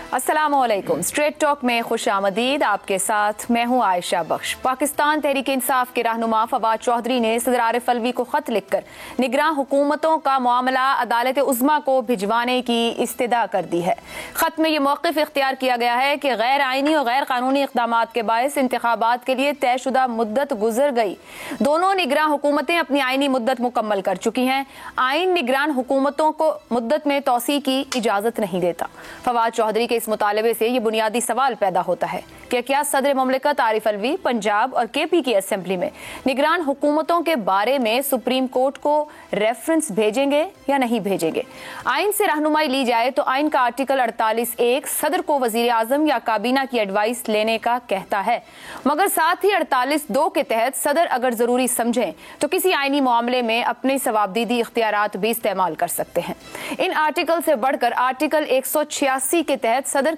अस्सलामुअलैकुम। Straight talk में खुश आमदीद। आपके साथ मैं हूँ आयशा बख्श। पाकिस्तान तहरीक इंसाफ के रहनुमा फवाद चौधरी ने सदर आरिफ अलवी को खत लिखकर निगरान हुकूमतों का मामला अदालत उज़्मा को भिजवाने की इस्तदा कर दी है। खत में ये मौक़िफ़ इख्तियार किया गया है कि गैर आइनी और गैर कानूनी इक़दामात के बायस इंतखाबात के लिए तयशुदा मुद्दत गुजर गई। दोनों निगरान हुकूमतें अपनी आइनी मुद्दत मुकम्मल कर चुकी हैं। आइन निगरान हुकूमतों को मुद्दत में तौसी की इजाज़त नहीं देता। फवाद चौधरी के इस मुतालबे से ये बुनियादी सवाल पैदा होता है कि क्या सदर मुमलिकत आरिफ अलवी पंजाब और केपी की असेंबली में निगरान हुकूमतों के बारे में सुप्रीम कोर्ट को रेफरेंस भेजेंगे या नहीं भेजेंगे। आइन से रहनुमाई ली जाए तो आइन का आर्टिकल 48(1) सदर को वजीर आजम या काबीना की एडवाइस लेने का कहता है, मगर साथ ही 48(2) के तहत सदर अगर जरूरी समझें तो किसी आइनी मामले में अपने सवाबदीदी इख्तियारात भी इस्तेमाल कर सकते हैं। इन आर्टिकल से बढ़कर आर्टिकल 186 के तहत सदर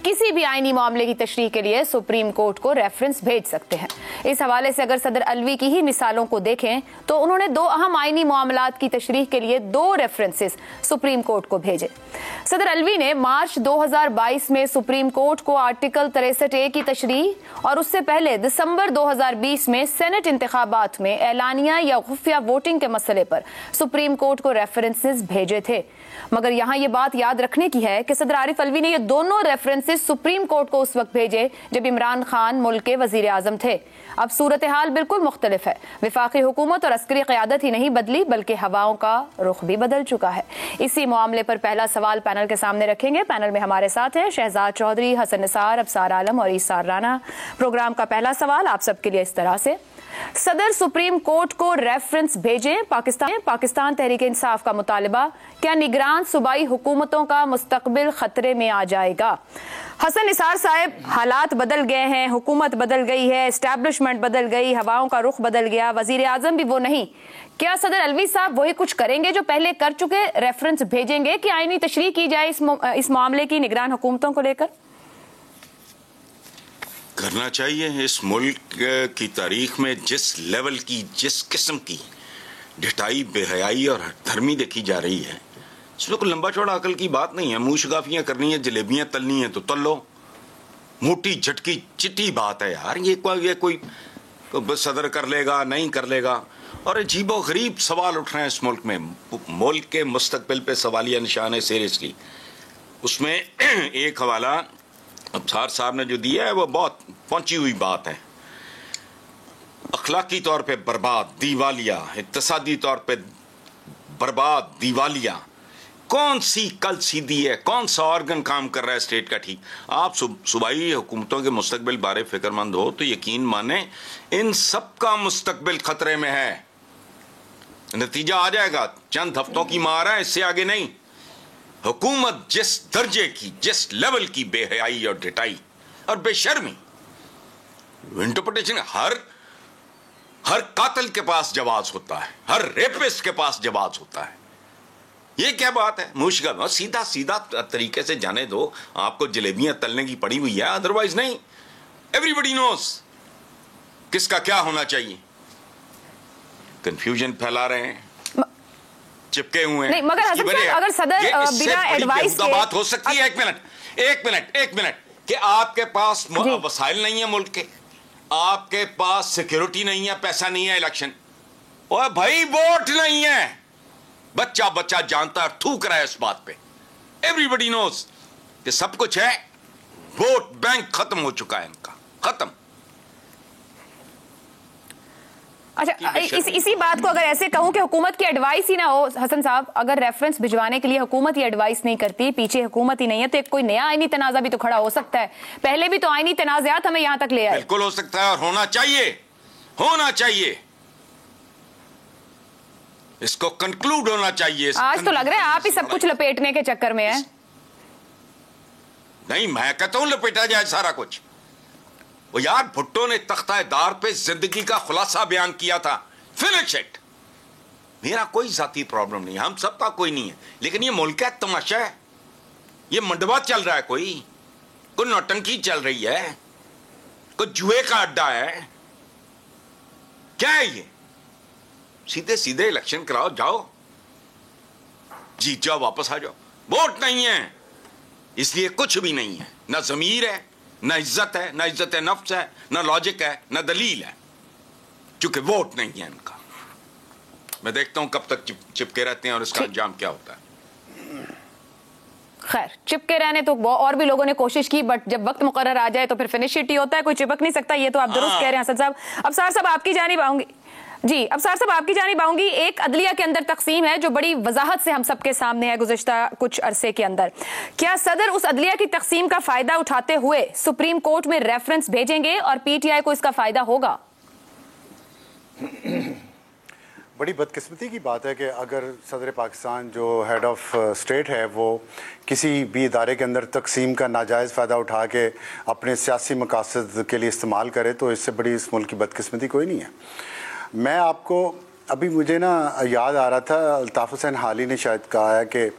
किसी भी आइनी मामले की तशरीह के लिए सुप्रीम कोर्ट को रेफरेंस भेज सकते हैं। इस हवाले से अगर सदर अलवी की ही मिसालों को देखें तो उन्होंने दो अहम आइनी मामलात की तशरीह के लिए 2 रेफरेंसेस सुप्रीम कोर्ट को भेजे। सदर अलवी ने मार्च 2022 में सुप्रीम कोर्ट को आर्टिकल 63(a) की तशरीह और उससे पहले दिसंबर 2020 में सेनेट इंतखाबात में एलानिया या खुफिया वोटिंग के मसले पर सुप्रीम कोर्ट को रेफरेंसेस भेजे थे। मगर यहाँ ये बात याद रखने की है कि सदर आरिफ अलवी ने ये दोनों रेफरेंसेस सुप्रीम कोर्ट को उस वक्त भेजे जब इमरान खान मुल्क के वजीर आजम थे। अब सूरत हाल बिल्कुल मुख्तलिफ है। विफाकी हुकूमत और अस्करी क़यादत ही नहीं बदली बल्कि हवाओं का रुख भी बदल चुका है। इसी मामले पर पहला सवाल पैनल के सामने रखेंगे। पैनल में हमारे साथ हैं शहजाद चौधरी, हसन निसार, अबसार आलम और ईसार राना। प्रोग्राम का पहला सवाल आप सबके लिए इस तरह से, सदर सुप्रीम कोर्ट को रेफरेंस भेजें, पाकिस्तान तहरीक इंसाफ का मुतालबा, क्या निगरान सूबाई हुकूमतों का मुस्तकबिल खतरे में आ जाएगा। हसन निसार साहब, हालात बदल गए हैं, हुकूमत बदल गई है, एस्टैब्लिशमेंट बदल गई, हवाओं का रुख बदल गया, वजीर आजम भी वो नहीं, क्या सदर अलवी साहब वही कुछ करेंगे जो पहले कर चुके, रेफरेंस भेजेंगे कि आईनी तशरीह की जाए इस मामले की निगरान हुकूमतों को लेकर? करना चाहिए। इस मुल्क की तारीख में जिस लेवल की, जिस किस्म की ढिठाई, बेहयाई और धर्मी देखी जा रही है, इसमें कोई लंबा चौड़ा अकल की बात नहीं है। मुंह शिगाफियां करनी है, जलेबियां तलनी है तो तल लो। मोटी झटकी चिट्टी बात है यार। ये कोई सदर कर लेगा, नहीं कर लेगा। और अजीबो गरीब सवाल उठ रहे हैं इस मुल्क में। मुल्क के मुस्तकबिल पे सवालिया निशान है सीरियसली। उसमें एक हवाला अबसार साहब ने जो दिया है वो बहुत पहुंची हुई बात है। अखलाकी तौर पे बर्बाद, दिवालिया, इक्तसादी तौर पे बर्बाद, दिवालिया। कौन सी कल सीधी है, कौन सा ऑर्गन काम कर रहा है स्टेट का ठीक। आप सूबाई हुकूमतों के मुस्तकबिल बारे फिक्रमंद हो तो यकीन माने इन सब का मुस्तकबिल खतरे में है। नतीजा आ जाएगा, चंद हफ्तों की मार है, इससे आगे नहीं। हुकूमत जिस दर्जे की, जिस लेवल की बेहयाई और ढिठाई और बेशर्मी, इंटरप्रिटेशन, हर कातिल के पास जवाब होता है, हर रेपिस्ट के पास जवाब होता है। ये क्या बात है? मुश्किल सीधा सीधा तरीके से जाने दो। आपको जलेबियां तलने की पड़ी हुई है, अदरवाइज नहीं। एवरीबडी नोस किसका क्या होना चाहिए। कंफ्यूजन फैला रहे हैं, चिपके हुए हैं। नहीं, मगर अगर सदर बिना एडवाइस के बात हो सकती है। एक मिनट कि आपके पास वसाइल नहीं है मुल्क के, आपके पास सिक्योरिटी नहीं है, पैसा नहीं है, इलेक्शन, और भाई वोट नहीं है। बच्चा जानता है, थूक रहा है इस बात पे। एवरीबडी नोस कि सब कुछ है, वोट बैंक खत्म हो चुका है इनका, खत्म। अच्छा, इसी बात को अगर ऐसे कहूं कि हुकूमत की एडवाइस ही ना हो, हसन साहब, अगर रेफरेंस भिजवाने के लिए हुकूमत ही एडवाइस नहीं करती, पीछे हुकूमत ही नहीं है, तो एक कोई नया आईनी तनाजा भी तो खड़ा हो सकता है। पहले भी तो आईनी तनाज़ात हमें यहां तक ले आए। बिल्कुल हो सकता है और होना चाहिए। इसको कंक्लूड होना चाहिए। आज तो लग रहा है आप ही सब कुछ लपेटने के चक्कर में है। नहीं, मैं कहता हूं लपेटा जाए सारा कुछ। वो यार, भुट्टो ने तख्ता-ए-दार पे जिंदगी का खुलासा बयान किया था, फिनिश इट। मेरा कोई जाती प्रॉब्लम नहीं, हम सबका कोई नहीं है, लेकिन ये मुल्क का तमाशा है, ये मंडवा चल रहा है, कोई नौटंकी चल रही है, कोई जुए का अड्डा है। क्या है ये? सीधे सीधे इलेक्शन कराओ, जाओ, जीत जाओ, वापस आ जाओ। वोट नहीं है, इसलिए कुछ भी नहीं है, ना ज़मीर है, ना इज्जत है, ना इज्जत नफ्स है, ना लॉजिक है, ना दलील है, क्योंकि वोट नहीं है इनका। मैं देखता हूं कब तक चिपके रहते हैं और इसका अंजाम क्या होता है। खैर, चिपके रहने तो और भी लोगों ने कोशिश की, बट जब वक्त मुकर्रर आ जाए तो फिर फिनिश हिट ही होता है, कोई चिपक नहीं सकता। ये तो आप दुरुस्त कह रहे हैं असद साहब। अफसार साहब आपकी जानिब आऊंगी जी, अफसार साहब आपकी जानिब आऊंगी। एक अदलिया के अंदर तकसीम है जो बड़ी वजाहत से हम सबके सामने है गुज़िश्ता कुछ अरसे के अंदर। क्या सदर उस अदलिया की तकसीम का फायदा उठाते हुए सुप्रीम कोर्ट में रेफरेंस भेजेंगे और पीटीआई को इसका फायदा होगा? बड़ी बदकिस्मती की बात है कि अगर सदर पाकिस्तान जो हेड ऑफ स्टेट है वो किसी भी इदारे के अंदर तकसीम का नाजायज़ फ़ायदा उठा के अपने सियासी मकासद के लिए इस्तेमाल करे, तो इससे बड़ी इस मुल्क की बदकिस्मती कोई नहीं है। मैं आपको अभी मुझे ना याद आ रहा था, अल्ताफ़ हुसैन हाली ने शायद कहा है कि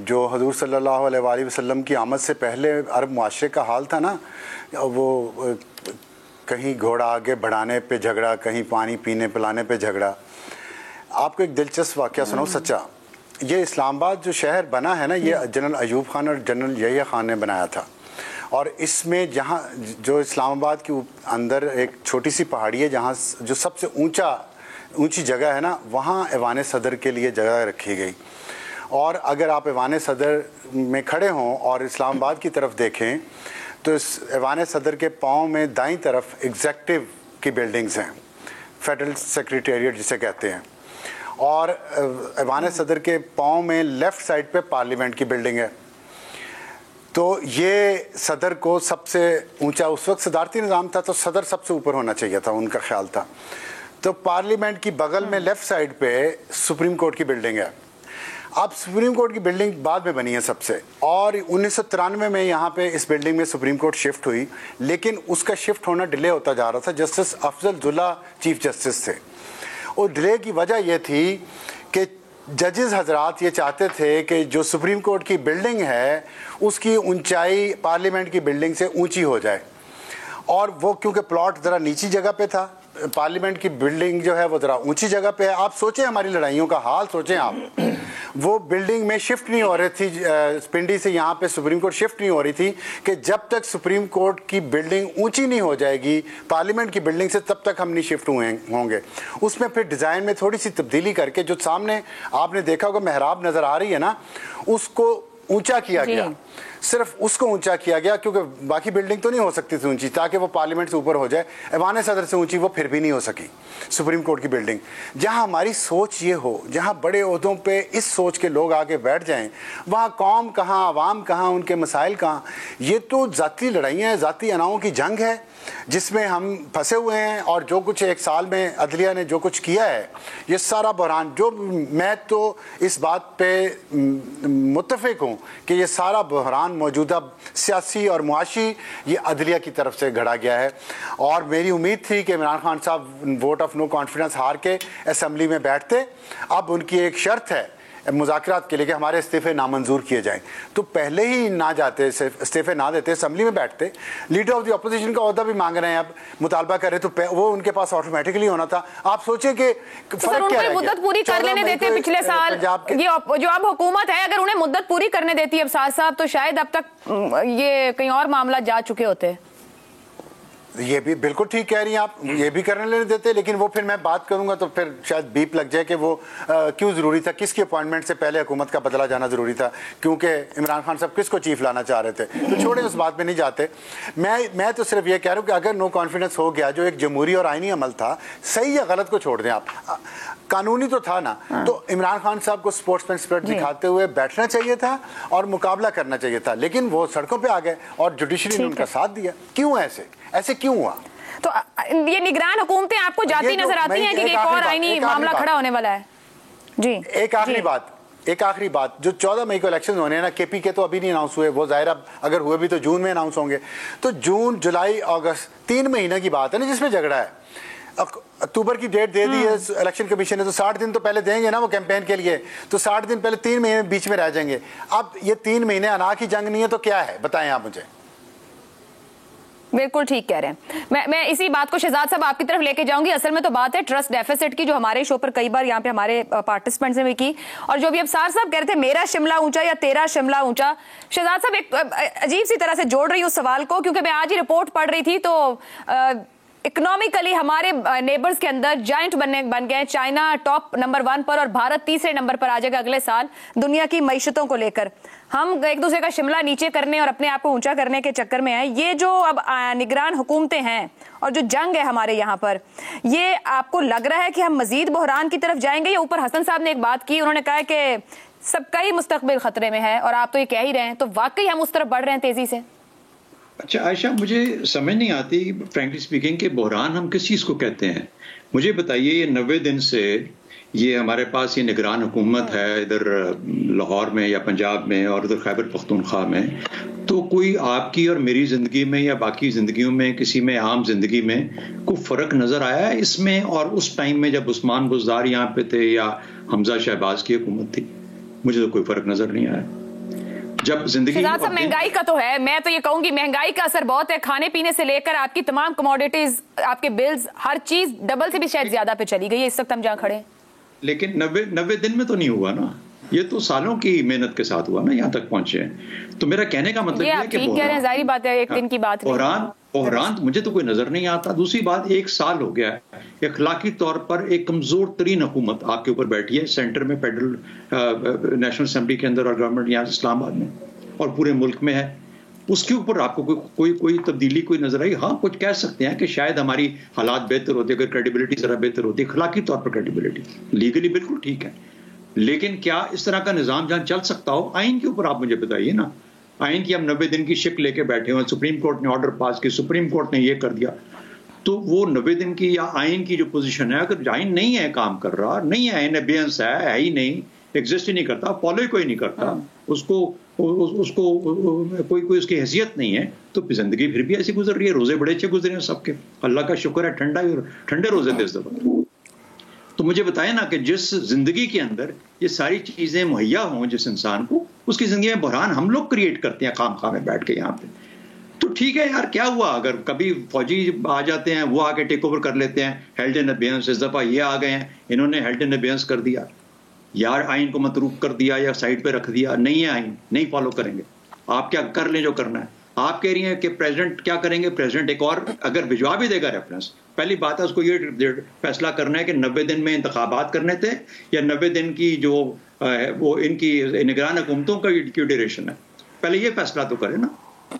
जो हजूर सल्लल्लाहु अलैहि वसल्लम की आमद से पहले अरब मुआशरे का हाल था ना, वो कहीं घोड़ा आगे बढ़ाने पे झगड़ा, कहीं पानी पीने पिलाने पे झगड़ा। आपको एक दिलचस्प वाक़या सुनाऊं सच्चा। ये इस्लामाबाद जो शहर बना है ना, ये जनरल अयूब खान और जनरल यहिया खान ने बनाया था। और इसमें जहाँ जो इस्लामाबाद के अंदर एक छोटी सी पहाड़ी है जहाँ जो सबसे ऊंची जगह है ना, वहाँ ऐवान सदर के लिए जगह रखी गई। और अगर आप ऐवान सदर में खड़े हों और इस्लामाबाद की तरफ देखें तो इस ऐवान सदर के पाँव में दाईं तरफ एग्जेक्टिव की बिल्डिंग्स हैं, फेडरल सेक्रेटेरिएट जिसे कहते हैं, और ऐवान सदर के पाँव में लेफ़्ट साइड पे पार्लियामेंट की बिल्डिंग है। तो ये सदर को सबसे ऊंचा, उस वक्त सदारती निज़ाम था तो सदर सबसे ऊपर होना चाहिए था, उनका ख्याल था। तो पार्लियामेंट की बगल में लेफ़्ट साइड पे सुप्रीम कोर्ट की बिल्डिंग है। अब सुप्रीम कोर्ट की बिल्डिंग बाद में बनी है सबसे, और 1993 में यहाँ पे इस बिल्डिंग में सुप्रीम कोर्ट शिफ्ट हुई, लेकिन उसका शिफ्ट होना डिले होता जा रहा था। जस्टिस अफजल जुल्ला चीफ जस्टिस थे। और डिले की वजह यह थी कि जजेस हजरात ये चाहते थे कि जो सुप्रीम कोर्ट की बिल्डिंग है उसकी ऊंचाई पार्लियामेंट की बिल्डिंग से ऊंची हो जाए, और वो क्योंकि प्लॉट ज़रा नीची जगह पे था, पार्लियामेंट की बिल्डिंग जो है वो ज़रा ऊंची जगह पे है। आप सोचें हमारी लड़ाइयों का हाल सोचें आप, वो बिल्डिंग में शिफ्ट नहीं हो रही थी, पिंडी से यहाँ पे सुप्रीम कोर्ट शिफ्ट नहीं हो रही थी कि जब तक सुप्रीम कोर्ट की बिल्डिंग ऊंची नहीं हो जाएगी पार्लियामेंट की बिल्डिंग से, तब तक हम नहीं शिफ्ट होंगे। उसमें फिर डिज़ाइन में थोड़ी सी तब्दीली करके, जो सामने आपने देखा होगा मेहराब नज़र आ रही है ना, उसको ऊंचा किया गया, सिर्फ उसको ऊंचा किया गया, क्योंकि बाकी बिल्डिंग तो नहीं हो सकती थी ऊंची, ताकि वो पार्लियामेंट से ऊपर हो जाए। ऐवान सदर से ऊंची वो फिर भी नहीं हो सकी सुप्रीम कोर्ट की बिल्डिंग। जहां हमारी सोच ये हो, जहां बड़े ओहदों पे इस सोच के लोग आके बैठ जाएं, वहां कौम कहाँ, आवाम कहाँ, उनके मसाइल कहाँ। ये तो ज़ाती लड़ाइयाँ, ज़ाती अनाओं की जंग है जिसमें हम फंसे हुए हैं। और जो कुछ एक साल में अदलिया ने जो कुछ किया है, ये सारा बहरान, जो मैं तो इस बात पे मुत्तफिक हूँ कि ये सारा बहरान मौजूदा सियासी और मुआशी ये अदलिया की तरफ से घड़ा गया है। और मेरी उम्मीद थी कि इमरान खान साहब वोट ऑफ नो कॉन्फिडेंस हार के असेंबली में बैठते। अब उनकी एक शर्त है मुज़ाकरात के लिए कि हमारे इस्तीफ़े नामंजूर किए जाएं, तो पहले ही ना जाते, इस्तीफ़े ना देते, असेंबली में बैठते। लीडर ऑफ द अपोजिशन का ओहदा भी मांग रहे हैं, अब मुतालबा कर रहे, तो वो उनके पास ऑटोमेटिकली होना था। आप सोचें कि फर्क क्या है, मुद्दत पूरी कर लेने देते पिछले साल, ये जो अब हुकूमत है, अगर उन्हें मुद्दत पूरी करने देती अब साहब, तो शायद अब तक ये कहीं और मामला जा चुके होते। ये भी बिल्कुल ठीक कह रही हैं आप, ये भी करने लेने देते, लेकिन वो फिर मैं बात करूंगा तो फिर शायद बीप लग जाए कि वो क्यों ज़रूरी था, किसकी अपॉइंटमेंट से पहले हुकूमत का बदला जाना ज़रूरी था, क्योंकि इमरान खान साहब किसको चीफ लाना चाह रहे थे। तो छोड़े, उस बात में नहीं जाते। मैं तो सिर्फ ये कह रहा हूँ कि अगर नो कॉन्फिडेंस हो गया, जो एक जमहूरी और आइनी अमल था, सही या गलत को छोड़ दें आप, कानूनी तो था ना, तो इमरान खान साहब को स्पोर्ट्समैन स्पिरिट दिखाते हुए बैठना चाहिए था और मुकाबला करना चाहिए था, लेकिन वो सड़कों पे आ गए और जुडिशरी ने उनका साथ दिया। क्यों ऐसे क्यों हुआ? तो ये निगरान हुकूमतें आपको जाती नजर आती हैं कि एक और आईनी मामला खड़ा होने वाला है? जी, एक आखिरी बात, जो 14 मई को इलेक्शन होने हैं ना, केपी के तो अभी नहीं अनाउंस हुए, वो जाहिर अगर हुए भी तो जून में अनाउंस होंगे। तो जून, जुलाई, अगस्त 3 महीने की बात है ना जिसमें झगड़ा है। अक्टूबर की डेट दे दी है इलेक्शन कमीशन ने, तो 60 दिन तो पहले देंगे ना वो कैंपेन के लिए, तो 60 दिन पहले 3 महीने बीच में रह जाएंगे। अब ये 3 महीने अना की जंग नहीं है तो क्या है, बताएं आप मुझे। बिल्कुल ठीक कह रहे हैं। मैं इसी बात को शहजाद साहब आपकी तरफ लेके जाऊंगी। असल में तो बात है ट्रस्ट डेफिसिट की, जो हमारे शो पर कई बार यहाँ पे हमारे पार्टिसिपेंट्स ने भी की, और जो भी अफसार साहब कह रहे थे मेरा शिमला ऊंचा या तेरा शिमला ऊंचा, शहजाद साहब एक अजीब सी तरह से जोड़ रही हूँ सवाल को, क्योंकि मैं आज ही रिपोर्ट पढ़ रही थी तो इकोनॉमिकली हमारे नेबर्स के अंदर जाइंट बन गए। चाइना टॉप नंबर 1 पर और भारत तीसरे नंबर पर आ जाएगा अगले साल दुनिया की मईशतों को लेकर। हम एक दूसरे का शिमला नीचे करने और अपने आप को ऊंचा करने के चक्कर में हैं। ये जो अब निगरान हुकूमतें हैं और जो जंग है हमारे यहाँ पर, ये आपको लग रहा है कि हम मजीद बहरान की तरफ जाएंगे? या ऊपर हसन साहब ने एक बात की, उन्होंने कहा कि सबका ही मुस्तकबिल खतरे में है और आप तो ये कह ही रहे हैं, तो वाकई हम उस तरफ बढ़ रहे हैं तेजी से? अच्छा आयशा, मुझे समझ नहीं आती फ्रैंकली स्पीकिंग कि बहरान हम किस चीज़ को कहते हैं। मुझे बताइए, ये 90 दिन से ये हमारे पास ये निगरान हुकूमत है इधर लाहौर में या पंजाब में और उधर खैबर पख्तूनख्वा में, तो कोई आपकी और मेरी ज़िंदगी में या बाकी ज़िंदगियों में किसी में आम जिंदगी में कोई फ़र्क नज़र आया है इसमें और उस टाइम में जब उस्मान बुज़दार यहाँ पे थे या हमजा शहबाज की हुकूमत थी? मुझे तो कोई फ़र्क नज़र नहीं आया। जब जिंदगी महंगाई का तो है, मैं तो ये कहूंगी महंगाई का असर बहुत है। खाने पीने से लेकर आपकी तमाम कमोडिटीज, आपके बिल्स, हर चीज डबल से भी शायद ज्यादा पे चली गई है इस वक्त हम जहां खड़े। लेकिन 90 दिन में तो नहीं हुआ ना, ये तो सालों की मेहनत के साथ हुआ ना, यहाँ तक पहुंचे हैं। तो मेरा कहने का मतलब ये है कि जाहिर बात है एक दिन की बात बहरान मुझे तो कोई नजर नहीं आता। दूसरी बात, 1 साल हो गया है इखलाकी तौर पर एक कमजोर तरीन हुकूमत आपके ऊपर बैठी है सेंटर में, फेडरल नेशनल असेंबली के अंदर और गवर्नमेंट यहाँ इस्लामाबाद में और पूरे मुल्क में है। उसके ऊपर आपको कोई तब्दीली कोई नजर आई? हाँ, कुछ कह सकते हैं कि शायद हमारी हालात बेहतर होती, अगर क्रेडिबिलिटी जरा बेहतर होती, इखलाकी तौर पर क्रेडिबिलिटी, लीगली बिल्कुल ठीक है, लेकिन क्या इस तरह का निजाम जहां चल सकता हो? आइन के ऊपर आप मुझे बताइए ना। आइन की हम 90 दिन की शिक लेके बैठे हुए, सुप्रीम कोर्ट ने ऑर्डर पास की, सुप्रीम कोर्ट ने ये कर दिया, तो वो 90 दिन की या आइन की जो पोजीशन है, अगर आइन नहीं है, काम कर रहा नहीं है, आइन एबियंस है ही नहीं, एग्जिस्ट ही नहीं करता, फॉलो ही कोई नहीं करता, उसको कोई उसकी हैसियत नहीं है, तो जिंदगी फिर भी ऐसी गुजर रही है। रोजे बड़े अच्छे गुजरे हैं सबके, अल्लाह का शुक्र है, ठंडे रोजे थे इस दफा। तो मुझे बताएं ना कि जिस जिंदगी के अंदर ये सारी चीजें मुहैया हों जिस इंसान को, उसकी जिंदगी में बहरान हम लोग क्रिएट करते हैं खाम में बैठ के यहाँ पे। तो ठीक है यार, क्या हुआ अगर कभी फौजी आ जाते हैं, वो आके टेक ओवर कर लेते हैं, हेल्ड इन अबेयंस। इस दफा ये आ गए हैं, इन्होंने हेल्ड इन अबेयंस कर दिया यार, आइन को मतरूक कर दिया या साइड पे रख दिया, नहीं है आइन, नहीं फॉलो करेंगे, आप क्या कर लें जो करना है। आप कह रही हैं कि प्रेसिडेंट क्या करेंगे? प्रेसिडेंट एक और अगर भिजवा भी देगा रेफरेंस, पहली बात है उसको ये फैसला करना है कि 90 दिन में इंतखाबात करने थे या 90 दिन की जो वो इनकी निगरान हुकूमतों का ड्यूरेशन है, पहले ये फैसला तो करे ना।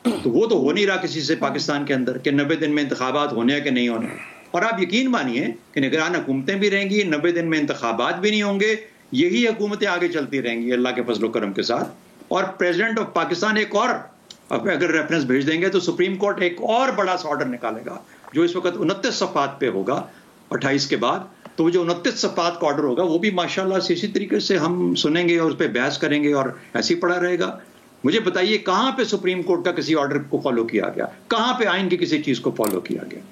तो वो तो हो नहीं रहा किसी से पाकिस्तान के अंदर कि 90 दिन में इंतखाबात होने हैं कि नहीं होने। और आप यकीन मानिए कि निगरान हुकूमतें भी रहेंगी, 90 दिन में इंतखाबात भी नहीं होंगे, यही हुकूमतें आगे चलती रहेंगी अल्लाह के फजल करम के साथ। और प्रेसिडेंट ऑफ पाकिस्तान एक और अगर रेफरेंस भेज देंगे तो सुप्रीम कोर्ट एक और बड़ा सा ऑर्डर निकालेगा जो इस वक्त 29 सफ़ात पे होगा 28 के बाद। तो जो 29 सफ़ात का ऑर्डर होगा वो भी माशाल्लाह से इसी तरीके से हम सुनेंगे और उस पर बहस करेंगे और ऐसे ही पड़ा रहेगा। मुझे बताइए कहां पे सुप्रीम कोर्ट का किसी ऑर्डर को फॉलो किया गया, कहां पे आइन की किसी चीज को फॉलो किया गया?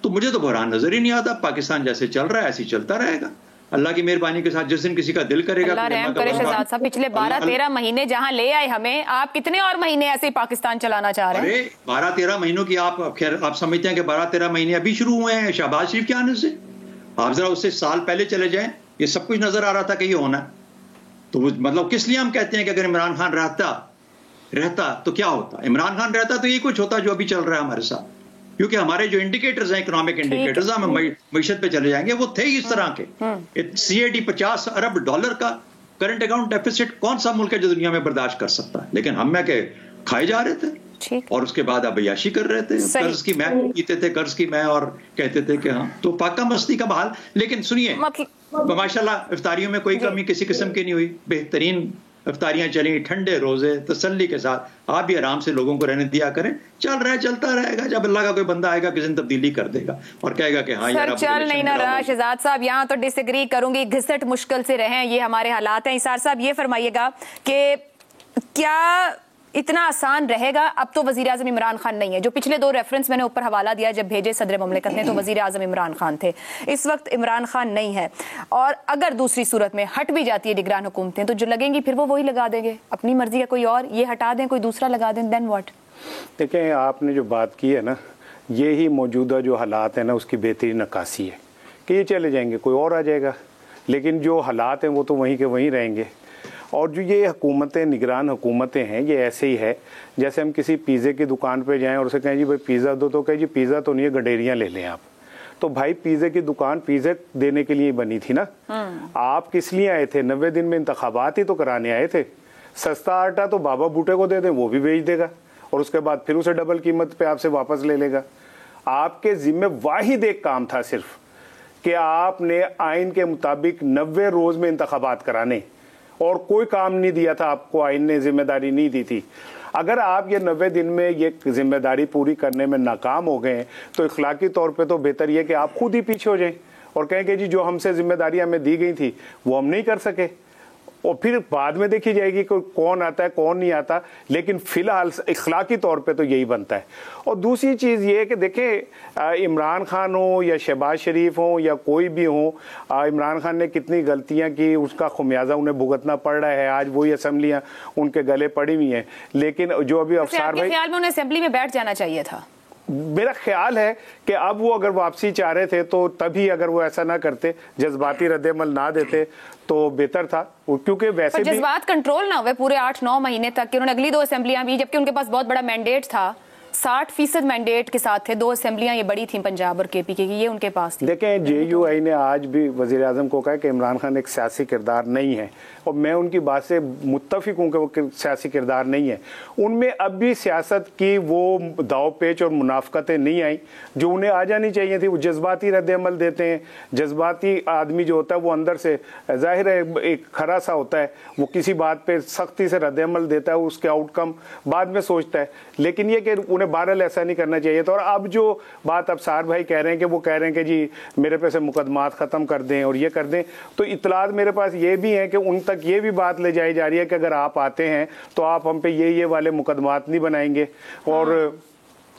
तो मुझे तो बहरान नजर ही नहीं आता। पाकिस्तान जैसे चल रहा है ऐसे ही चलता रहेगा, अल्लाह की मेहरबानी के साथ। जिस दिन किसी का दिल करेगा, अल्लाह रहम करे शहजाद साहब, पिछले 12-13 महीने जहां ले आए हमें, आप कितने और महीने ऐसे ही पाकिस्तान चलाना चाह रहे हैं? 12-13 महीनों की आप समझते हैं कि 12-13 महीने अभी शुरू हुए हैं शहबाज शरीफ के आने से? आप जरा उससे साल पहले चले जाएं, ये सब कुछ नजर आ रहा था कि ये होना है। तो मतलब किस लिए हम कहते हैं कि अगर इमरान खान रहता तो क्या होता? इमरान खान रहता तो ये कुछ होता जो अभी चल रहा है हमारे साथ, क्योंकि हमारे जो इंडिकेटर्स हैं, इकोनॉमिक इंडिकेटर्स, हम मईशत पे चले जाएंगे, वो थे ही इस तरह के। CAD $50 अरब का करंट अकाउंट डेफिसिट कौन सा मुल्क है जो दुनिया में बर्दाश्त कर सकता है? लेकिन हम के खाए जा रहे थे और उसके बाद अब अयाशी कर रहे थे, कर्ज की मैं पीते थे, कर्ज की मैं, और कहते थे कि हाँ, तो पाका मस्ती का बहाल। लेकिन सुनिए, माशाल्लाह इफ्तारियों में कोई कमी किसी किस्म की नहीं हुई, बेहतरीन इफ्तारियां चली, ठंडे रोजे, तसल्ली के साथ। आप भी आराम से लोगों को रहने दिया करें, चल रहा है, चलता रहेगा। जब अल्लाह का कोई बंदा आएगा किसी दिन तब्दीली कर देगा और कहेगा कि हाँ यार चल नहीं ना रहा। शहजाद साहब यहाँ तो डिसएग्री करूंगी, घिसट मुश्किल से रहें, ये हमारे हालात हैं। इसार साहब ये फरमाइएगा कि क्या इतना आसान रहेगा? अब तो वजीर आजम इमरान खान नहीं है, जो पिछले 2 रेफरेंस मैंने ऊपर हवाला दिया, जब भेजे सदर ममलिकत ने तो वजीर आजम इमरान खान थे, इस वक्त इमरान खान नहीं है। और अगर दूसरी सूरत में हट भी जाती है निगरान हुकूमतें, तो जो लगेंगी फिर वो वही लगा देंगे, अपनी मर्जी का कोई और, ये हटा दें कोई दूसरा लगा दें, देन व्हाट? देखें, आपने जो बात की है ना, ये ही मौजूदा जो हालात हैं ना उसकी बेहतरीन नक्काशी है कि ये चले जाएंगे, कोई और आ जाएगा, लेकिन जो हालात हैं वो तो वहीं के वहीं रहेंगे। और जो ये हुकूमतें, निगरान हुकूमतें हैं, ये ऐसे ही है जैसे हम किसी पिज़्ज़े की दुकान पे जाएं और उसे कहें जी भाई पिज़्ज़ा दो, तो कहें जी पिज़्ज़ा तो नहीं है, गडेरियाँ ले लें आप। तो भाई पिज़्ज़े की दुकान पिज़्ज़े देने के लिए बनी थी ना, आप किस लिए आए थे? 90 दिन में इंतखाबात ही तो कराने आए थे। सस्ता आटा तो बाबा बूटे को दे दें, वो भी बेच देगा और उसके बाद फिर उसे डबल कीमत पे आपसे वापस ले लेगा। आपके जिम्मे वाहिद एक काम था सिर्फ कि आपने आइन के मुताबिक 90 रोज में इंतखाबात कराने, और कोई काम नहीं दिया था आपको, आइन ने जिम्मेदारी नहीं दी थी। अगर आप ये 90 दिन में ये जिम्मेदारी पूरी करने में नाकाम हो गए तो इखलाकी तौर पे तो बेहतर ये कि आप खुद ही पीछे हो जाएं और कहें कि जी जो हमसे जिम्मेदारियां हमें दी गई थी वो हम नहीं कर सके, और फिर बाद में देखी जाएगी कि कौन आता है कौन नहीं आता। लेकिन फिलहाल इखलाकी तौर पे तो यही बनता है। और दूसरी चीज़ ये है कि देखें, इमरान खान हो या शहबाज शरीफ हो या कोई भी हो, इमरान खान ने कितनी गलतियां की उसका खुमियाजा उन्हें भुगतना पड़ रहा है। आज वही असम्बलियाँ उनके गले पड़ी हुई हैं। लेकिन जो अभी अफसार भाई, ख्याल में उन्हें असेंबली में बैठ जाना चाहिए था। मेरा ख्याल है कि अब वो अगर वापसी चाह रहे थे तो तभी अगर वो ऐसा ना करते, जज्बाती रद्देमल ना देते तो बेहतर था, क्योंकि वैसे भी जज्बात कंट्रोल ना हुए पूरे 8-9 महीने तक कि उन्होंने अगली 2 असेंबलियां भी, जबकि उनके पास बहुत बड़ा मैंडेट था, 60% मैंडेट के साथ थे, 2 असेंबलियां ये बड़ी थी पंजाब और केपी की, ये उनके पास थी। देखें JUI ने आज भी वजीर आजम को कहा कि इमरान खान एक सियासी किरदार नहीं है, और मैं उनकी बात से मुत्तफिक हूँ कि वो सियासी किरदार नहीं है। उनमें अब भी सियासत की वो दाव पेच और मुनाफकतें नहीं आई जो उन्हें आ जानी चाहिए थी। वो जज्बाती रद्द-ए-अमल देते हैं। जज्बाती आदमी जो होता है वो अंदर से जाहिर है एक खरा सा होता है, वो किसी बात पे सख्ती से रद्द-ए-अमल देता है, उसके आउटकम बाद में सोचता है। लेकिन ये कि उन्हें बहरहाल ऐसा नहीं करना चाहिए था। और अब जो बात अफसार भाई कह रहे हैं कि वो कह रहे हैं कि जी मेरे पे से मुकदमात ख़त्म कर दें और ये कर दें, तो इतलात मेरे पास ये भी है कि उन तक ये भी बात ले जाई जा रही है कि अगर आप आते हैं तो आप हम पे ये वाले मुकदमात नहीं बनाएंगे। और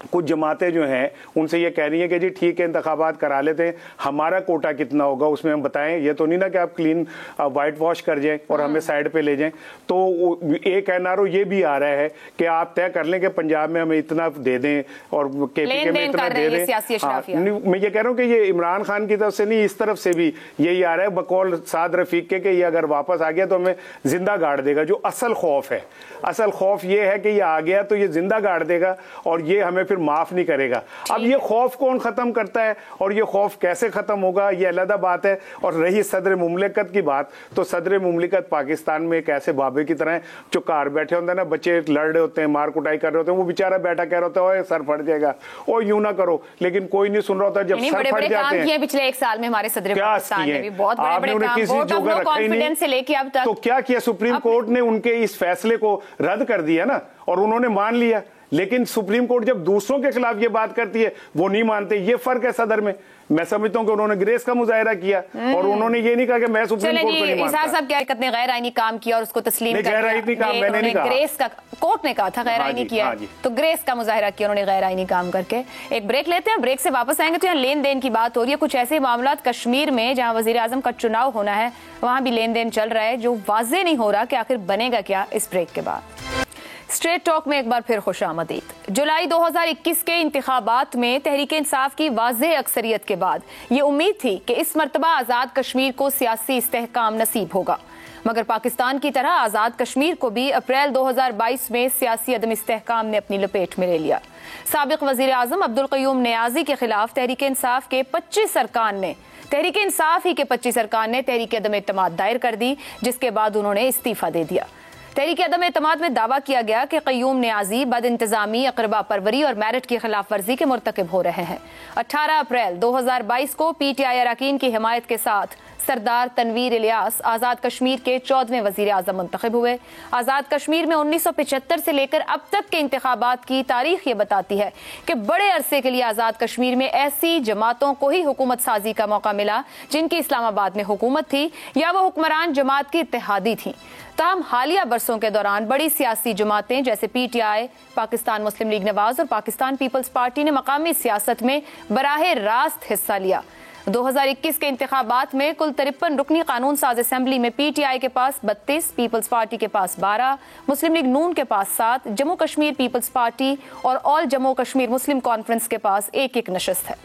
कुछ जमातें जो हैं उनसे ये कह रही हैं कि जी ठीक है इंतखाबात करा लेते हैं, हमारा कोटा कितना होगा उसमें हम बताएं। ये तो नहीं ना कि आप क्लीन वाइट वॉश कर जाएं और हमें साइड पे ले जाएं। तो एक एनआरओ ये भी आ रहा है कि आप तय कर लें कि पंजाब में हमें इतना दे दें और KPK में इतना दे दें। मैं ये कह रहा हूँ कि ये इमरान खान की तरफ से नहीं, इस तरफ से भी यही आ रहा है बकौल साद रफीक के कि ये अगर वापस आ गया तो हमें जिंदा गाड़ देगा। जो असल खौफ है, असल खौफ ये है कि ये आ गया तो ये जिंदा गाड़ देगा और ये हमें फिर माफ नहीं करेगा। अब ये खौफ कौन खत्म करता है और ये खौफ कैसे खत्म होगा ये अलग बात है। और रही सदर मुमलिकत की बात, तो सदर मुमलिकत पाकिस्तान में एक ऐसे बाबे की तरह है जो कार बैठे होते हैं ना, बच्चे लड़ रहे होते हैं, मार कुटाई कर रहे होते हैं, वो बेचारा बैठा कह रहा होता है सर फट जाएगा, ओ यूं ना करो, लेकिन कोई नहीं सुन रहा होता। जब सर फट जाते हैं, पिछले 1 साल में हमारे सदर पाकिस्तान ने भी बहुत बड़े-बड़े काम, वोट ऑफ नो कॉन्फिडेंस से लेके अब तक, तो क्या किया सुप्रीम कोर्ट ने उनके इस फैसले को रद्द कर दिया ना, और उन्होंने मान लिया। लेकिन सुप्रीम कोर्ट जब दूसरों के खिलाफ ये बात करती है वो नहीं मानते। ये फर्क है सदर में। मैं समझता हूं कि उन्होंने ग्रेस का मुजाहिरा किया और उन्होंने ये नहीं कहा कि मैं सुप्रीम कोर्ट को नहीं मानता। साहब क्या कितने गैर आईनी काम किया और उसको तस्लीम कर गैर आईनी काम मैंने नहीं कहा, ग्रेस का कोर्ट ने कहा था गैर आईनी किया, तो ग्रेस का मुजाहिरा किया उन्होंने गैर आईनी काम करके। एक ब्रेक लेते हैं, ब्रेक से वापस आएंगे तो यहाँ लेन देन की बात हो रही है। कुछ ऐसे मामला कश्मीर में जहाँ वजीर आजम का चुनाव होना है वहां भी लेन देन चल रहा है जो वाजे नहीं हो रहा कि आखिर बनेगा क्या। इस ब्रेक के बाद स्ट्रेट टॉक में एक बार फिर खुशामदीद। जुलाई 2021 के इंतखाबात में तहरीक इंसाफ की वाज़ेह अक्सरियत के बाद ये उम्मीद थी कि इस मरतबा आज़ाद कश्मीर को सियासी इस्तेहकाम नसीब होगा, मगर पाकिस्तान की तरह आज़ाद कश्मीर को भी अप्रैल 2022 में सियासी अदम इस्तेहकाम ने अपनी लपेट में ले लिया। साबिक वज़ीर आज़म अब्दुल क़य्यूम नियाज़ी के खिलाफ तहरीक इंसाफ के 25 अरकान ने तहरीक इंसाफ ही के 25 अरकान ने तहरीक अदम एतमाद दायर कर दी, जिसके बाद उन्होंने इस्तीफा दे दिया। तहरीक अदम एतमाद में दावा किया गया कि क़य्यूम नियाज़ी बदइंतज़ामी, अक़रबा परवरी और मेरिट की खिलाफ वर्जी के मुर्तकिब हो रहे हैं। 18 अप्रैल 2022 को PTI अरकान की हिमायत के साथ सरदार तनवीर इलियास आज़ाद कश्मीर के 14वें वज़ीर आज़म मुंतखब हुए। आज़ाद कश्मीर में 1975 से लेकर अब तक के इंतखाबात की तारीख ये बताती है कि बड़े अरसे के लिए आज़ाद कश्मीर में ऐसी जमातों को ही हुकूमत साजी का मौका मिला जिनकी इस्लामाबाद में हुकूमत थी या वो हुक्मरान जमात की इत्तेहादी थी। ताहम हालिया बरसों के दौरान बड़ी सियासी जमातें जैसे PTI, पाकिस्तान मुस्लिम लीग नवाज और पाकिस्तान पीपल्स पार्टी ने मकामी सियासत में बराह रास्त हिस्सा लिया। 2021 के इंतखाबात में कुल 53 रुकनी कानून साज असेंबली में PTI के पास 32, पीपल्स पार्टी के पास 12, मुस्लिम लीग नून के पास 7, जम्मू कश्मीर पीपल्स पार्टी और ऑल जम्मू कश्मीर मुस्लिम कॉन्फ्रेंस के पास एक नशस्त है।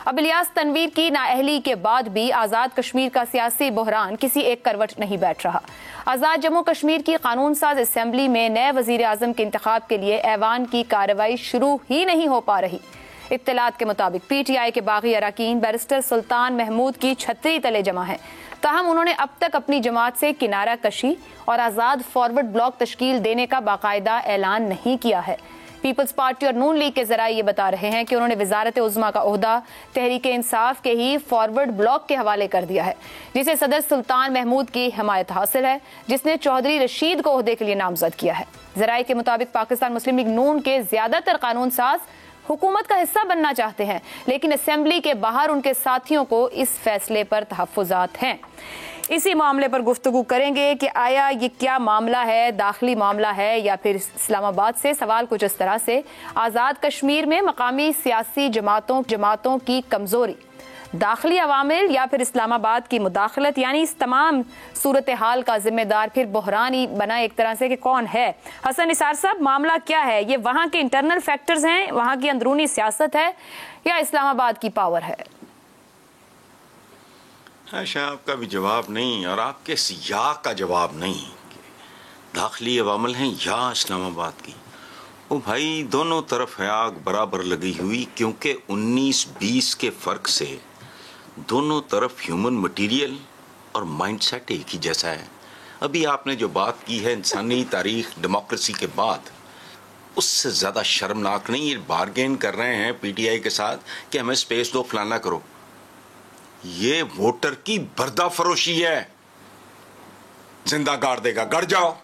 अब इलियास तनवीर की नाअहली के बाद भी आज़ाद कश्मीर का सियासी बहरान किसी एक करवट नहीं बैठ रहा। आज़ाद जम्मू कश्मीर की कानून साज असेंबली में नए वजीर आज़म के इंतखाब के लिए ऐवान की कार्रवाई शुरू ही नहीं हो पा रही। इत्तलात के मुताबिक PTI के बागी अरकान बैरिस्टर सुल्तान महमूद की छतरी तले जमा है, ताहम उन्होंने अब तक अपनी जमात से किनारा कशी और आज़ाद फॉरवर्ड ब्लॉक तश्कील देने का बाकायदा ऐलान नहीं किया है। पीपल्स पार्टी और नून लीग के जराये ये बता रहे हैं कि उन्होंने वजारत उज़्मा का ओहदा तहरीक इंसाफ के ही फॉरवर्ड ब्लॉक के हवाले कर दिया है, जिसे सदर सुल्तान महमूद की हिमायत हासिल है, जिसने चौधरी रशीद को ओहदे के लिए नामजद किया है। जराये के मुताबिक पाकिस्तान मुस्लिम लीग नून के ज्यादातर कानून साज हुकूमत का हिस्सा बनना चाहते हैं, लेकिन असेंबली के बाहर उनके साथियों को इस फैसले पर तहफ़्फ़ुज़ात हैं। इसी मामले पर गुफ्तगू करेंगे कि आया ये क्या मामला है, दाखिली मामला है या फिर इस्लामाबाद से। सवाल कुछ इस तरह से, आज़ाद कश्मीर में मकामी सियासी जमातों की कमज़ोरी, दाखिली अवामिल या फिर इस्लामाबाद की मुदाखलत, यानी इस तमाम सूरत हाल का जिम्मेदार फिर बहरान ही बना एक तरह से कि कौन है। हसन निसार साहब, मामला क्या है? ये वहाँ के इंटरनल फैक्टर्स हैं, वहाँ की अंदरूनी सियासत है या इस्लामाबाद की पावर है? आयशा, आपका भी जवाब नहीं और आपके सियाह का जवाब नहीं। दाखिली अवामिल हैं या इस्लामाबाद की? ओ भाई, दोनों तरफ है आग बराबर लगी हुई, क्योंकि 19-20 के फर्क से दोनों तरफ ह्यूमन मटेरियल और माइंडसेट एक ही जैसा है। अभी आपने जो बात की है इंसानी तारीख डेमोक्रेसी के बाद, उससे ज़्यादा शर्मनाक नहीं। ये बार्गेन कर रहे हैं PTI के साथ कि हमें स्पेस दो, फलाना करो। ये वोटर की बर्दा फरोशी है। जिंदा गाड़ देगा, गड़ जाओ।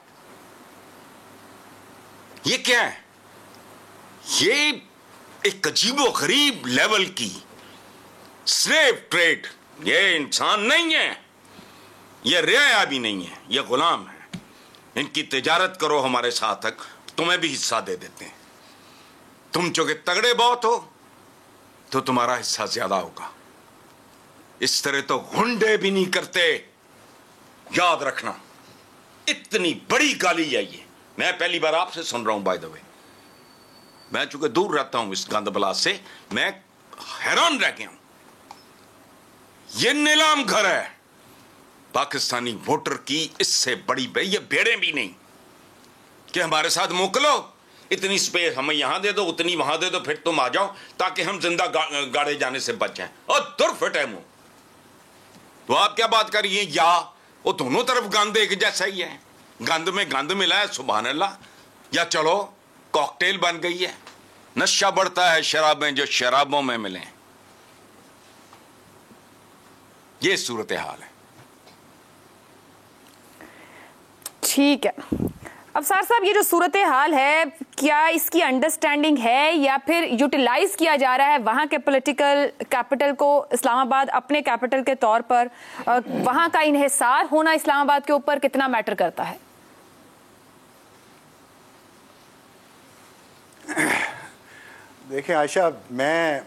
ये क्या है? ये एक अजीबो गरीब लेवल की स्लेव ट्रेड। ये इंसान नहीं है, ये रियाया भी नहीं है, ये गुलाम है। इनकी तिजारत करो हमारे साथ, तक तुम्हें भी हिस्सा दे देते हैं। तुम चूंकि तगड़े बहुत हो तो तुम्हारा हिस्सा ज्यादा होगा। इस तरह तो गुंडे भी नहीं करते, याद रखना। इतनी बड़ी गाली है ये, मैं पहली बार आपसे सुन रहा हूं। बाय द वे, मैं चूंकि दूर रहता हूं इस गंद बला से, मैं हैरान रह गया हूं। ये नीलाम घर है पाकिस्तानी वोटर की। इससे बड़ी ये बेड़े भी नहीं कि हमारे साथ मोकलो, इतनी स्पेस हमें यहां दे दो, उतनी वहां दे दो, फिर तुम आ जाओ ताकि हम जिंदा गाड़े जाने से बच जाएं। और दुर्फिट है मुंह। तो आप क्या बात करिए, या वो दोनों तरफ गंद एक जैसा ही है। गंद में गंद मिला है, सुभान अल्लाह। या चलो कॉकटेल बन गई है। नशा बढ़ता है शराबें जो शराबों में मिले। ये सूरत हाल है। ठीक है अफसार साहब, ये जो सूरत हाल है, क्या इसकी अंडरस्टैंडिंग है या फिर यूटिलाइज किया जा रहा है वहाँ के पॉलिटिकल कैपिटल को, इस्लामाबाद अपने कैपिटल के तौर पर? वहाँ का इन्हिसार होना इस्लामाबाद के ऊपर कितना मैटर करता है? देखिए आयशा, मैं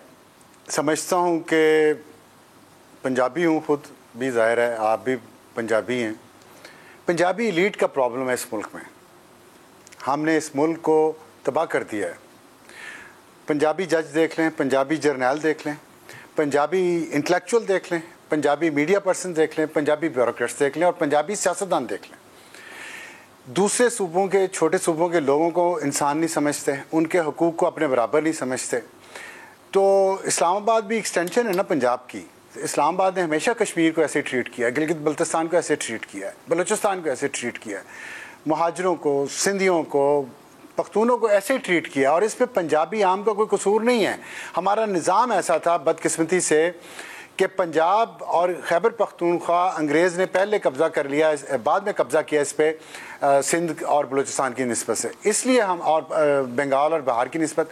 समझता हूँ कि पंजाबी हूँ, खुद भी ज़ाहिर है आप भी पंजाबी हैं। पंजाबी एलीट का प्रॉब्लम है इस मुल्क में। हमने इस मुल्क को तबाह कर दिया है। पंजाबी जज देख लें, पंजाबी जर्नल देख लें, पंजाबी इंटेलेक्चुअल देख लें, पंजाबी मीडिया पर्सन देख लें, पंजाबी ब्यूरोक्रेट्स देख लें और पंजाबी सियासतदान देख लें। दूसरे सूबों के, छोटे सूबों के लोगों को इंसान नहीं समझते, उनके हकूक़ को अपने बराबर नहीं समझते। तो इस्लामाबाद भी एक्सटेंशन है ना पंजाब की। इस्लामाबाद ने हमेशा कश्मीर को ऐसे ट्रीट किया है, गिलगित बल्तिस्तान को ऐसे ट्रीट किया है, बलूचिस्तान को ऐसे ट्रीट किया है, महाजरों को, सिंधियों को, पख्तूनों को ऐसे ट्रीट किया। और इस पर पंजाबी आम का कोई कसूर नहीं है। हमारा निज़ाम ऐसा था बदकिस्मती से कि पंजाब और खैबर पख्तूनख्वा अंग्रेज़ ने पहले कब्ज़ा कर लिया, बाद में कब्ज़ा किया इस पर सिंध और बलूचिस्तान की निस्बत से। इसलिए हम, और बंगाल और बिहार की निस्बत,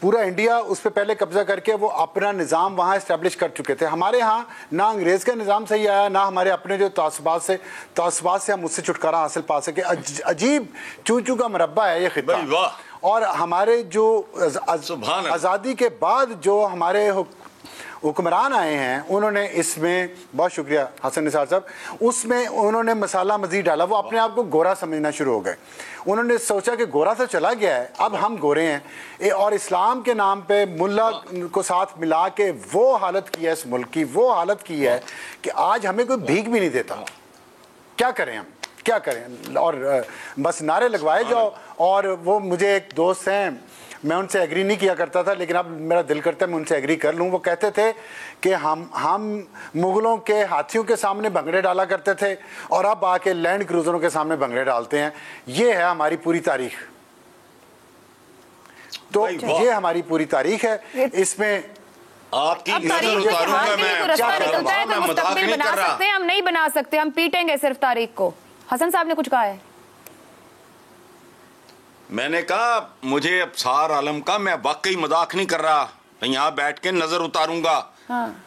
पूरा इंडिया उस पर पहले कब्ज़ा करके वो अपना निज़ाम वहाँ इस्टेब्लिश कर चुके थे। हमारे यहाँ ना अंग्रेज़ का निज़ाम सही आया, ना हमारे अपने जो तअस्सुबात से हम उससे छुटकारा हासिल पा सके। अजीब चू चू का मरबा है ये खित्ता। और हमारे जो आज़ादी के बाद जो हमारे हुक्मरान आए हैं उन्होंने इसमें, बहुत शुक्रिया हसन निसार साहब, उसमें उन्होंने मसाला मजीद डाला, वो अपने आप को गोरा समझना शुरू हो गए। उन्होंने सोचा कि गोरा तो चला गया है, अब हम गोरे हैं, और इस्लाम के नाम पे मुल्ला को साथ मिला के वो हालत की है इस मुल्क की, वो हालत की है कि आज हमें कोई भीख भी नहीं देता। क्या करें हम, क्या करें? और बस नारे लगवाए जाओ। और वो मुझे एक दोस्त हैं, मैं उनसे एग्री नहीं किया करता था, लेकिन अब मेरा दिल करता है मैं उनसे एग्री कर लूँ। वो कहते थे कि हम मुगलों के हाथियों के सामने भंगड़े डाला करते थे और अब आके लैंड क्रूजरों के सामने भंगड़े डालते हैं। ये है हमारी पूरी तारीख। तो ये हमारी पूरी तारीख है। इसमें आपकी नजर उतारूंगा मैं मुस्तकबिल बना सकते हैं, हम नहीं बना सकते, हम पीटेंगे सिर्फ तारीख को। हसन साहब ने कुछ कहा है? मैंने कहा मुझे अबसार आलम का, मैं वाकई मजाक नहीं कर रहा, मैं यहाँ बैठ के नजर उतारूंगा। हाँ।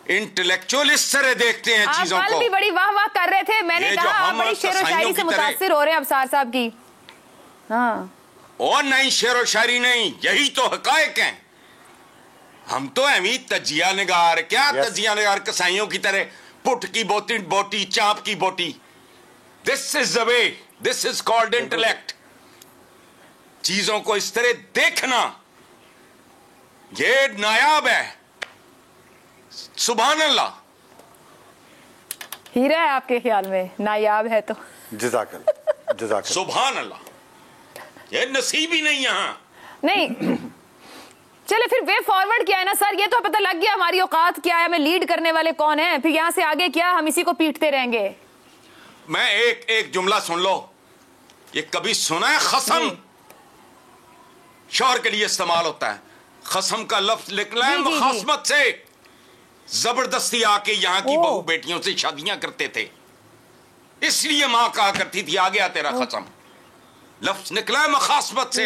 इंटेलेक्चुअल इस तरह देखते हैं चीजों को। कल भी बड़ी वाह वाह कर रहे थे, मैंने कहा आप बड़ी शेर व शायरी से मुतासिर हो रहे हैं अबसार साहब की। हाँ। और नहीं शेर व शायरी नहीं, यही तो हकायक हैं। हम तो अमी तजिया निगार, क्या तजिया निगार कसाईयों की तरह पुट की बोटी चाप की बोटी। This is the way, this is called intellect. चीजों को इस तरह देखना ये नायाब है। सुभान अल्लाह। हीरा है आपके ख्याल में, नायाब है तो जज़ाकल्लाह सुभान अल्लाह। ये नसीब ही नहीं यहां नहीं। चले फिर वे फॉरवर्ड क्या है ना सर, ये तो पता लग गया हमारी औकात क्या है, हमें लीड करने वाले कौन है, फिर यहां से आगे क्या, हम इसी को पीटते रहेंगे। मैं एक जुमला सुन लो, ये कभी सुना है? खसम शौहर के लिए इस्तेमाल होता है। खसम का लफ्ज निकला है मुखासमत से। जबरदस्ती आके यहाँ की बहू बेटियों से शादियां करते थे, इसलिए मां कहा करती थी आ गया तेरा खसम। लफ्ज निकला है मुखासमत से।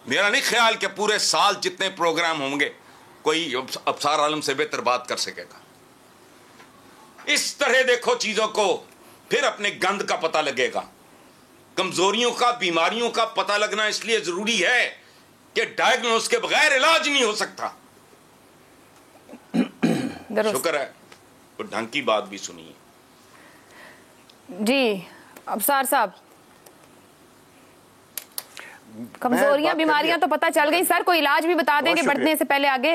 मेरा नहीं ख्याल कि पूरे साल जितने प्रोग्राम होंगे कोई अबसार आलम से बेहतर बात कर सकेगा। इस तरह देखो चीजों को, फिर अपने गंद का पता लगेगा। कमजोरियों का, बीमारियों का पता लगना इसलिए जरूरी है कि डायग्नोस के बगैर इलाज नहीं हो सकता। शुक्र है तो ढंग की बात भी सुनिए जी अबसार साहब। कमजोरियां बीमारियां तो पता चल गई सर, कोई इलाज भी बता देंगे बढ़ने से पहले आगे।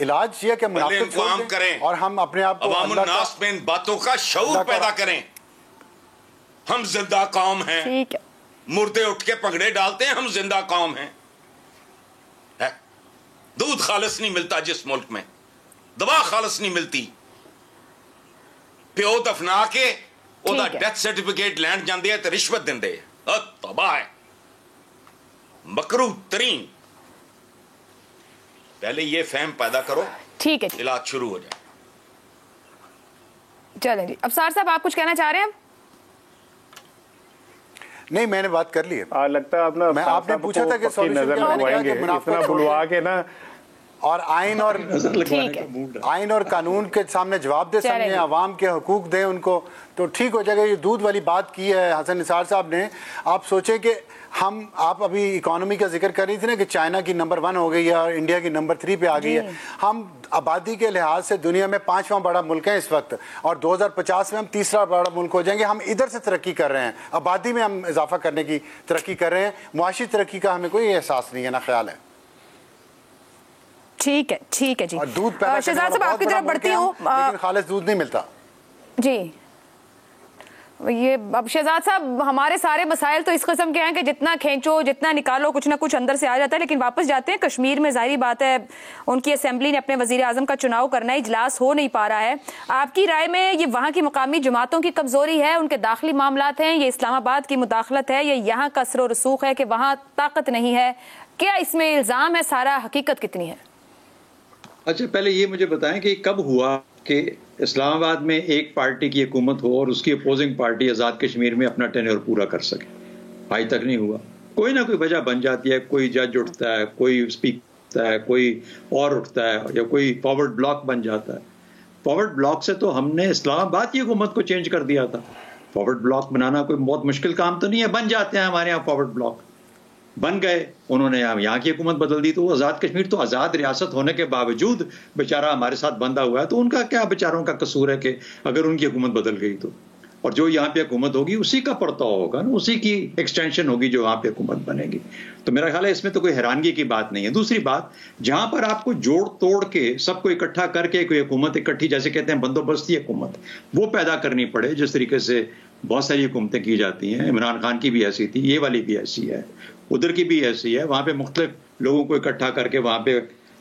इलाज ये कि मुनाफिक काम करें और हम अपने आप को अवामुल नास में इन बातों का शऊर पैदा करें। हम जिंदा कौम हैं, ठीक है। मुर्दे उठ के पगड़े डालते हैं, हम जिंदा कौम हैं। दूध खालिस नहीं मिलता जिस मुल्क में, दवा खालिस नहीं मिलती, प्यो दफना के ओदा डेथ सर्टिफिकेट लैंड जाते हैं तो रिश्वत देंदे। तबाह है, मकरू तरीन। पहले ये फहम पैदा करो, ठीक है, इलाज शुरू हो जाए। चलें जी। अबसार साहब आप कुछ कहना चाह रहे हैं? नहीं, मैंने बात कर ली है। लगता है अपना, आपने पूछा था कि नजर लगवाएंगे, इतना बुलवा के ना, और आइन और कानून के सामने जवाब दे सकें, आवाम के हुकूक दें उनको, तो ठीक हो जाएगा। ये दूध वाली बात की है हसन निसार साहब ने। आप सोचें कि आप अभी इकोनॉमी का जिक्र कर रही थी ना कि चाइना की नंबर 1 हो गई है और इंडिया की नंबर 3 पे आ गई है। हम आबादी के लिहाज से दुनिया में 5वां बड़ा मुल्क है इस वक्त, और 2050 में हम 3रा बड़ा मुल्क हो जाएंगे। हम इधर से तरक्की कर रहे हैं, आबादी में हम इजाफा करने की तरक्की कर रहे हैं। मुआशी तरक्की का हमें कोई एहसास नहीं है, ना ख्याल है। ठीक है, ठीक है जी। और दूध पैदा शहजाद साहब आपकी तरफ बढ़ती हूँ, लेकिन खालिस दूध नहीं मिलता जी। ये अब शहजाद साहब, हमारे सारे मसाइल तो इस किस्म के हैं कि जितना खींचो, जितना निकालो, कुछ ना कुछ अंदर से आ जाता है। लेकिन वापस जाते हैं कश्मीर में, जाहिर बात है उनकी असेंबली ने अपने वजीर आजम का चुनाव करना है, इजलास हो नहीं पा रहा है। आपकी राय में ये वहाँ की मकामी जमातों की कमजोरी है, उनके दाखिली मामलात हैं, ये इस्लामाबाद की मुदाखलत है, ये यहाँ का असर व रसूख है कि वहाँ ताकत नहीं है? क्या इसमें इल्जाम है सारा, हकीकत कितनी है? अच्छा, पहले ये मुझे बताएं कि कब हुआ कि इस्लामाबाद में एक पार्टी की हुकूमत हो और उसकी अपोजिंग पार्टी आज़ाद कश्मीर में अपना टेन्योर पूरा कर सके? आज तक नहीं हुआ। कोई ना कोई वजह बन जाती है, कोई जज उठता है, कोई स्पीकर उठता है, कोई और उठता है, या कोई फॉरवर्ड ब्लॉक बन जाता है। फॉरवर्ड ब्लॉक से तो हमने इस्लामाबाद की हुकूमत को चेंज कर दिया था। फॉरवर्ड ब्लॉक बनाना कोई बहुत मुश्किल काम तो नहीं है, बन जाते हैं हमारे यहाँ फॉरवर्ड ब्लॉक। बन गए, उन्होंने यहाँ की हुकूमत बदल दी, तो आज़ाद कश्मीर तो आज़ाद रियासत होने के बावजूद बेचारा हमारे साथ बंधा हुआ है। तो उनका क्या बेचारों का कसूर है कि अगर उनकी हुकूमत बदल गई तो, और जो यहाँ पे हुकूमत होगी उसी का परताव होगा ना, उसी की एक्सटेंशन होगी जो वहाँ पे हुकूमत बनेगी। तो मेरा ख्याल है इसमें तो कोई हैरानगी की बात नहीं है। दूसरी बात, जहां पर आपको जोड़ तोड़ के सबको इकट्ठा करके कोई हुकूमत इकट्ठी, जैसे कहते हैं बंदोबस्ती हुकूमत, वो पैदा करनी पड़े, जिस तरीके से बहुत सारी हुकूमतें की जाती हैं, इमरान खान की भी ऐसी थी, ये वाली भी ऐसी है, उधर की भी ऐसी है, वहां पे मुख्तलिफ लोगों को इकट्ठा करके वहां पे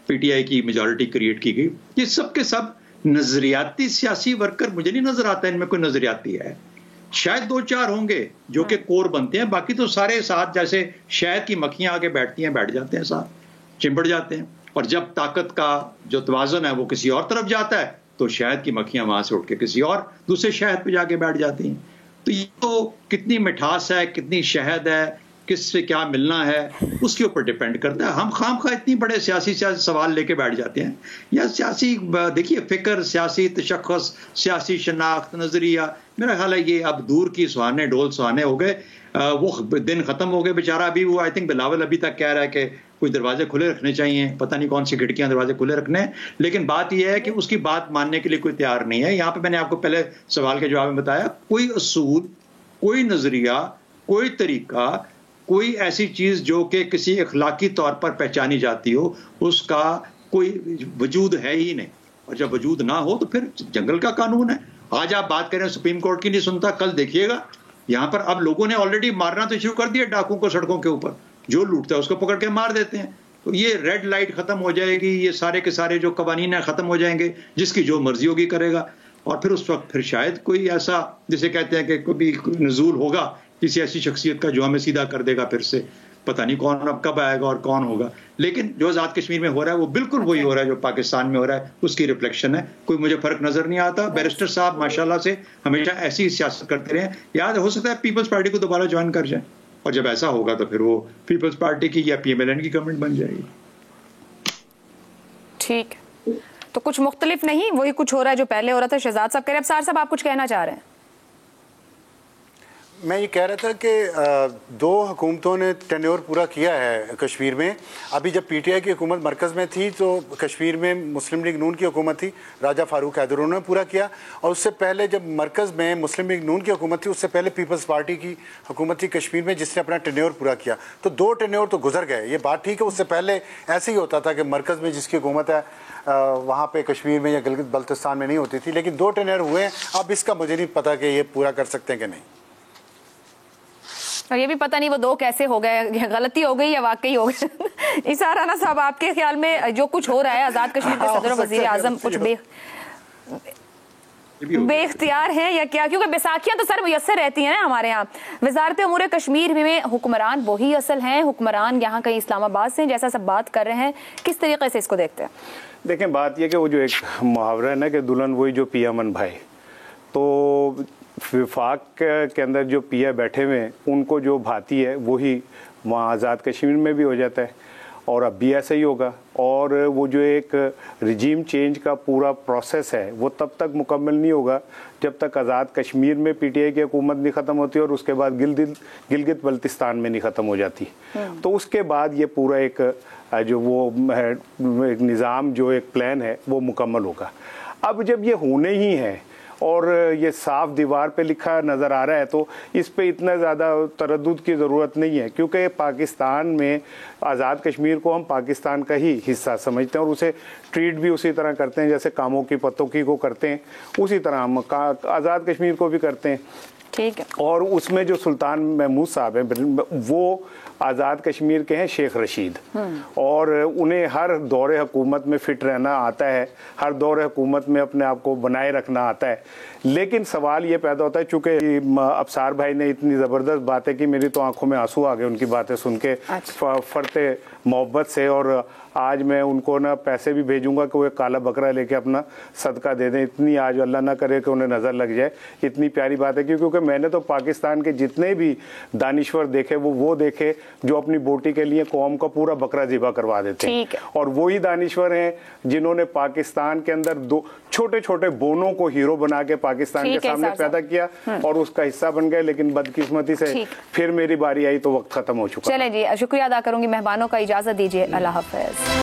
पीटीआई की मेजॉरिटी क्रिएट की गई। ये सब के सब नजरियाती सियासी वर्कर मुझे नहीं नजर आता इनमें कोई नजरियाती है। शायद 2-4 होंगे जो कि कोर बनते हैं, बाकी तो सारे साथ जैसे शहद की मक्खियां आके बैठती हैं, बैठ जाते हैं, साथ चिंबड़ जाते हैं। और जब ताकत का जो तवाज़ुन है वो किसी और तरफ जाता है तो शहद की मक्खियां वहां से उठ के किसी और दूसरे शहद पे जाके बैठ जाती हैं। तो ये तो कितनी मिठास है, कितनी शहद है, किससे क्या मिलना है, उसके ऊपर डिपेंड करता है। हम खामखा इतनी बड़े सियासी सवाल लेके बैठ जाते हैं, या सियासी देखिए फिक्र, सियासी तशख्खुस, सियासी शनाख्त, नजरिया, मेरा ख्याल है ये अब दूर की सुहाने डोल सुहाने हो गए, वो दिन खत्म हो गए। बेचारा अभी वो आई थिंक बिलावल अभी तक कह रहा है कि कुछ दरवाजे खुले रखने चाहिए, पता नहीं कौन सी खिड़कियां दरवाजे खुले रखने हैं, लेकिन बात यह है कि उसकी बात मानने के लिए कोई तैयार नहीं है। यहाँ पे मैंने आपको पहले सवाल के जवाब में बताया, कोई असूल, कोई नजरिया, कोई तरीका, कोई ऐसी चीज जो कि किसी अखलाकी तौर पर पहचानी जाती हो, उसका कोई वजूद है ही नहीं। और जब वजूद ना हो तो फिर जंगल का कानून है। आज आप बात करें सुप्रीम कोर्ट की नहीं सुनता, कल देखिएगा यहां पर अब लोगों ने ऑलरेडी मारना तो शुरू कर दिया डाकुओं को सड़कों के ऊपर, जो लूटता है उसको पकड़ के मार देते हैं। तो ये रेड लाइट खत्म हो जाएगी, ये सारे के सारे जो कवानीन है खत्म हो जाएंगे, जिसकी जो मर्जी होगी करेगा। और फिर उस वक्त फिर शायद कोई ऐसा जिसे कहते हैं कि कभी नजूल होगा किसी ऐसी शख्सियत का जो हमें सीधा कर देगा फिर से, पता नहीं कौन अब कब आएगा और कौन होगा। लेकिन जो आज़ाद कश्मीर में हो रहा है वो बिल्कुल वही हो रहा है जो पाकिस्तान में हो रहा है, उसकी रिफ्लेक्शन है। कोई मुझे फर्क नजर नहीं आता। बैरिस्टर साहब माशाल्लाह से हमेशा ऐसी सियासत करते रहे, याद हो सकता है पीपल्स पार्टी को दोबारा ज्वाइन कर जाए, और जब ऐसा होगा तो फिर वो पीपल्स पार्टी की या PMLN की गवर्नमेंट बन जाएगी। ठीक, तो कुछ मुख्तलिफ नहीं, वही कुछ हो रहा है जो पहले हो रहा था। शहजाद साहब कह रहे हैं, अब सार साहब आप कुछ कहना चाह रहे हैं? मैं ये कह रहा था कि 2 हुकूमतों ने टेन्योर पूरा किया है कश्मीर में। अभी जब PTI की हुकूमत मरकज़ में थी तो कश्मीर में मुस्लिम लीग नून की हुकूमत थी, राजा फारूक हैदर उन्होंने पूरा किया। और उससे पहले जब मरकज़ में मुस्लिम लीग नून की हुकूमत थी, उससे पहले पीपल्स पार्टी की हुकूमत थी कश्मीर में, जिसने अपना टेन्योर पूरा किया। तो 2 टेन्योर तो गुजर गए, ये बात ठीक है। उससे पहले ऐसे ही होता था कि मरकज़ में जिसकी हुकूमत है वहाँ पे कश्मीर में या गिलगित बल्तिस्तान में नहीं होती थी, लेकिन 2 टेन्योर हुए हैं। अब इसका मुझे नहीं पता कि ये पूरा कर सकते हैं कि नहीं, और ये भी पता नहीं वो 2 कैसे हो गए, गलती हो गई या वाकई हो गए। इसार राना साहब, आपके ख्याल में जो कुछ हो रहा है, आज़ाद कश्मीर के सदर वज़ीर आज़म कुछ बेख्तियार हैं या क्या? क्योंकि बैसाखियां तो सर मुयस्सर रहती हैं ना हमारे यहाँ। वजारत उमूर कश्मीर में हुक्मरान वही असल हैं, हुक्मरान यहाँ कहीं इस्लामाबाद से, जैसा सब बात कर रहे हैं, किस तरीके से इसको देखते हैं? देखें, बात यह कि वो जो एक मुहावरा है ना कि दुल्हन वही जो पिया मन भाई, तो विफाक के अंदर जो पिया बैठे हुए हैं उनको जो भाती है वही वहाँ आज़ाद कश्मीर में भी हो जाता है, और अब भी ऐसा ही होगा। और वो जो एक रिजीम चेंज का पूरा प्रोसेस है वो तब तक मुकम्मल नहीं होगा जब तक आज़ाद कश्मीर में PTI की हुकूमत नहीं ख़त्म होती और उसके बाद गिलगित बल्तिस्तान में नहीं ख़त्म हो जाती। तो उसके बाद ये पूरा एक जो वो है एक निज़ाम, जो एक प्लान है वो मुकम्मल होगा। अब जब ये होने ही है और ये साफ दीवार पे लिखा नज़र आ रहा है तो इस पे इतना ज़्यादा तरद्दुद की ज़रूरत नहीं है, क्योंकि पाकिस्तान में आज़ाद कश्मीर को हम पाकिस्तान का ही हिस्सा समझते हैं और उसे ट्रीट भी उसी तरह करते हैं जैसे कामों की पत्तों को करते हैं, उसी तरह हम आज़ाद कश्मीर को भी करते हैं। ठीक है। और उसमें जो सुल्तान महमूद साहब हैं वो आज़ाद कश्मीर के हैं शेख रशीद, और उन्हें हर दौरे हुकूमत में फिट रहना आता है, हर दौरे हुकूमत में अपने आप को बनाए रखना आता है। लेकिन सवाल ये पैदा होता है, चूँकि अफसार भाई ने इतनी ज़बरदस्त बातें की, मेरी तो आंखों में आंसू आ गए उनकी बातें सुन के, फरते मोहब्बत से। और आज मैं उनको ना पैसे भी भेजूंगा कि वो एक काला बकरा लेके अपना सदका दे दें। इतनी आज अल्लाह ना करे कि उन्हें नज़र लग जाए, इतनी प्यारी बात है। क्योंकि मैंने तो पाकिस्तान के जितने भी दानिश्वर देखे वो देखे जो अपनी बोटी के लिए कौम का पूरा बकरा ज़िबा करवा देते हैं, और वही दानिश्वर हैं जिन्होंने पाकिस्तान के अंदर दो छोटे छोटे बोनों को हीरो बना के पाकिस्तान के सामने पैदा किया और उसका हिस्सा बन गए। लेकिन बदकिस्मती से फिर मेरी बारी आई तो वक्त खत्म हो चुका। चलें जी, शुक्रिया अदा करूंगी मेहमानों का, इजाजत दीजिए, अल्लाह हाफिज।